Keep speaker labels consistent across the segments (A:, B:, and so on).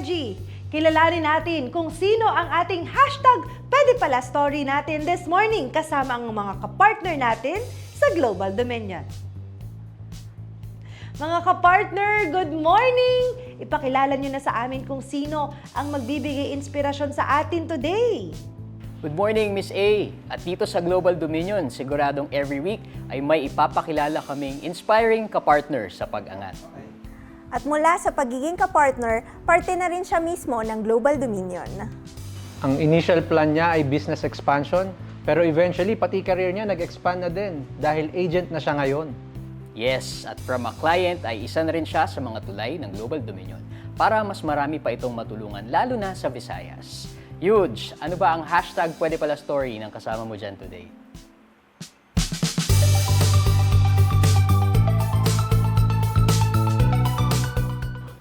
A: OMG! Kilalanin natin kung sino ang ating hashtag pwede pala story natin this morning kasama ang mga kapartner natin sa Global Dominion. Mga kapartner, good morning! Ipakilala nyo na sa amin kung sino ang magbibigay inspirasyon sa atin today.
B: Good morning, Miss A. At dito sa Global Dominion, siguradong every week ay may ipapakilala kaming inspiring kapartner sa pag-angat.
C: At mula sa pagiging kapartner, parte na rin siya mismo ng Global Dominion.
D: Ang initial plan niya ay business expansion, pero eventually pati career niya nag-expand na din dahil agent na siya ngayon.
B: Yes, at from a client ay isa na rin siya sa mga tulay ng Global Dominion para mas marami pa itong matulungan, lalo na sa Visayas. Huge! Ano ba ang hashtag pwede pala story ng kasama mo dyan today?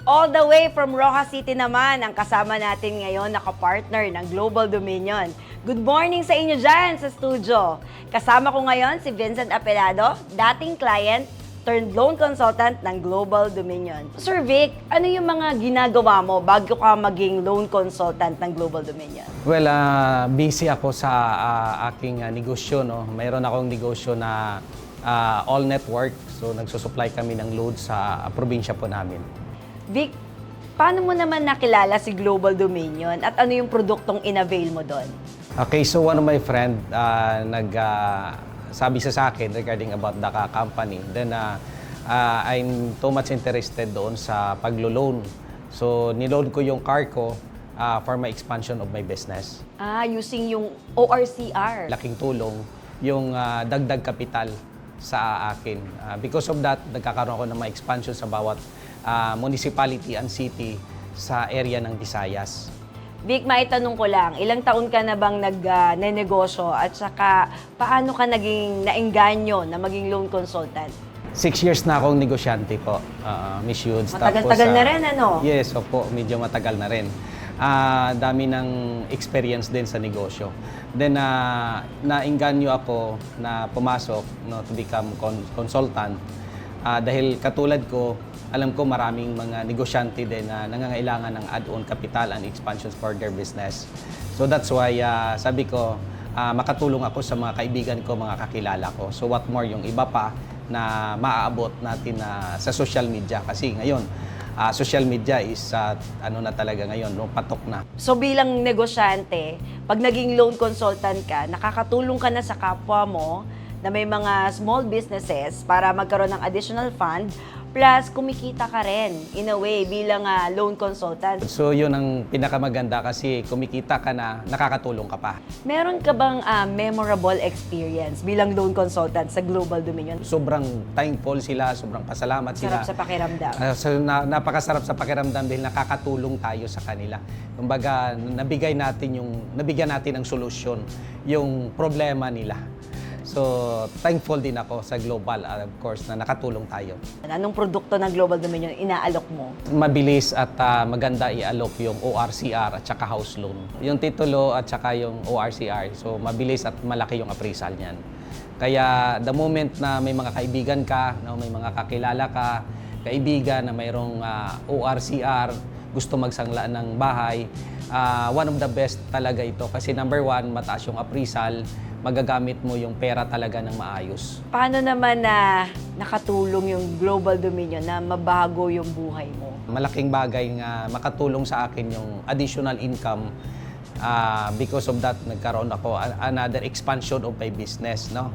A: All the way from Rojas City naman ang kasama natin ngayon na kapartner ng Global Dominion. Good morning sa inyo dyan sa studio. Kasama ko ngayon si Vincent Apelado, dating client turned loan consultant ng Global Dominion. Sir Vic, ano yung mga ginagawa mo bago ka maging loan consultant ng Global Dominion?
E: Well, busy ako sa aking negosyo. No? Mayroon akong negosyo na all network. So, nagsusupply kami ng load sa probinsya po namin.
A: Vic, paano mo naman nakilala si Global Dominion at ano yung produktong in-avail mo doon?
E: Okay, so one of my friend sabi sa akin regarding about the company. Then, I'm too much interested doon sa paglo-loan. So, niloan ko yung car ko for my expansion of my business.
A: Using yung ORCR.
E: Laking tulong yung dagdag kapital sa akin. Because of that, nagkakaroon ako ng mga expansion sa bawat municipality and city sa area ng Visayas.
A: Vic, maitanong ko lang, ilang taon ka na bang nag-negosyo at saka paano ka naging naengganyo na maging loan consultant?
E: 6 years na akong negosyante po, Miss Yudes.
A: Matagal-tagal na rin, ano?
E: Yes, opo, medyo matagal na rin. Dami ng experience din sa negosyo. Then, naengganyo ako na pumasok to become consultant. Dahil katulad ko, alam ko maraming mga negosyante din na nangangailangan ng add-on capital and expansions for their business. So that's why sabi ko, makatulong ako sa mga kaibigan ko, mga kakilala ko. So what more yung iba pa na maaabot natin sa social media. Kasi ngayon, social media is ano na talaga ngayon, patok na.
A: So bilang negosyante, pag naging loan consultant ka, nakakatulong ka na sa kapwa mo na may mga small businesses para magkaroon ng additional fund, plus kumikita ka rin in a way bilang loan consultant.
E: So yun ang pinakamaganda kasi kumikita ka na, nakakatulong ka pa.
A: Meron ka bang memorable experience bilang loan consultant sa Global Dominion?
E: Sobrang thankful sila, sobrang pasalamat sila.
A: Sarap sa pakiramdam.
E: Napakasarap sa pakiramdam dahil nakakatulong tayo sa kanila. Kumbaga, nabigyan natin ng solusyon yung problema nila. So, thankful din ako sa Global, of course, na nakatulong tayo.
A: Anong produkto ng Global Dominion inaalok mo?
E: Mabilis at maganda ialok yung ORCR at saka house loan. Yung titulo at saka yung ORCR, so mabilis at malaki yung appraisal niyan. Kaya the moment na may mga kaibigan ka, may mga kakilala ka, kaibigan na mayroong ORCR, gusto magsangla ng bahay, one of the best talaga ito. Kasi number one, mataas yung appraisal, magagamit mo yung pera talaga ng maayos.
A: Paano naman na nakatulong yung Global Dominion na mabago yung buhay mo?
E: Malaking bagay nga makatulong sa akin yung additional income. Because of that, nagkaroon ako another expansion of my business. No?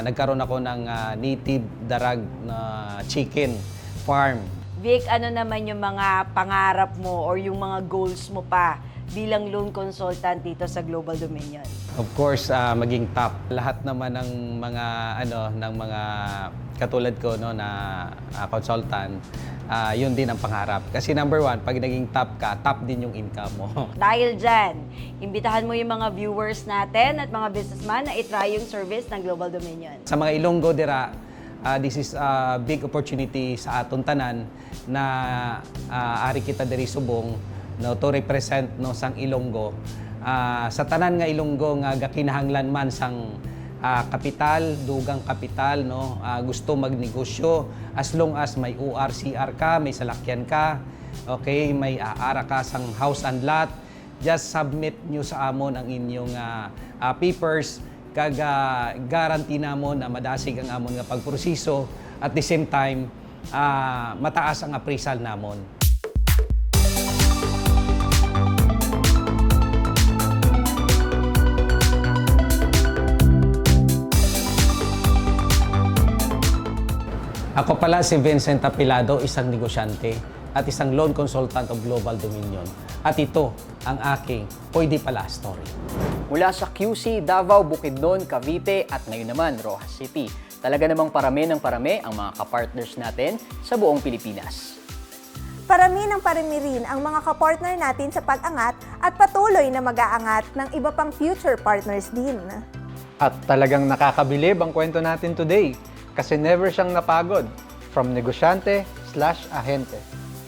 E: Nagkaroon ako ng native darag na chicken farm.
A: Vic, ano naman yung mga pangarap mo or yung mga goals mo pa bilang loan consultant dito sa Global Dominion?
E: Of course, maging top. Lahat naman ng mga katulad ko na consultant, yun din ang pangarap. Kasi number one, pag naging top ka, top din yung income mo.
A: Dahil dyan, imbitahan mo yung mga viewers natin at mga businessman na itry yung service ng Global Dominion.
E: Sa mga Ilonggo dira, this is a big opportunity sa aton tanan na ari kita diri subong to represent sang Ilonggo. Sa tanan nga Ilonggo nga gakinahanglan man sang kapital, dugang kapital, gusto magnegosyo, as long as may ORCR ka, may salakyan ka, Okay, may aara ka sang house and lot, just submit nyo sa amon ang inyong papers, kag guarantee namon na madasig ang amon nga pagproseso, at the same time, mataas ang appraisal namon. Ako pala si Vincent Apilado, isang negosyante at isang loan consultant of Global Dominion. At ito ang aking Pwede Pala Story.
B: Mula sa QC, Davao, Bukidnon, Cavite at ngayon naman Rojas City. Talaga namang parami ng parami ang mga kapartners natin sa buong Pilipinas.
C: Parami ng parami rin ang mga kapartner natin sa pag-angat at patuloy na mag-aangat ng iba pang future partners din.
D: At talagang nakakabilib ang kwento natin today kasi never siyang napagod from negosyante/ahente.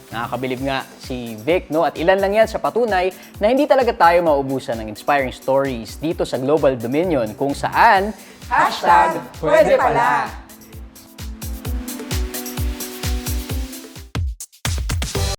B: Nakakabilib nga si Vic, no? At ilan lang yan sa patunay na hindi talaga tayo maubusan ng inspiring stories dito sa Global Dominion kung saan
C: #PwedePala!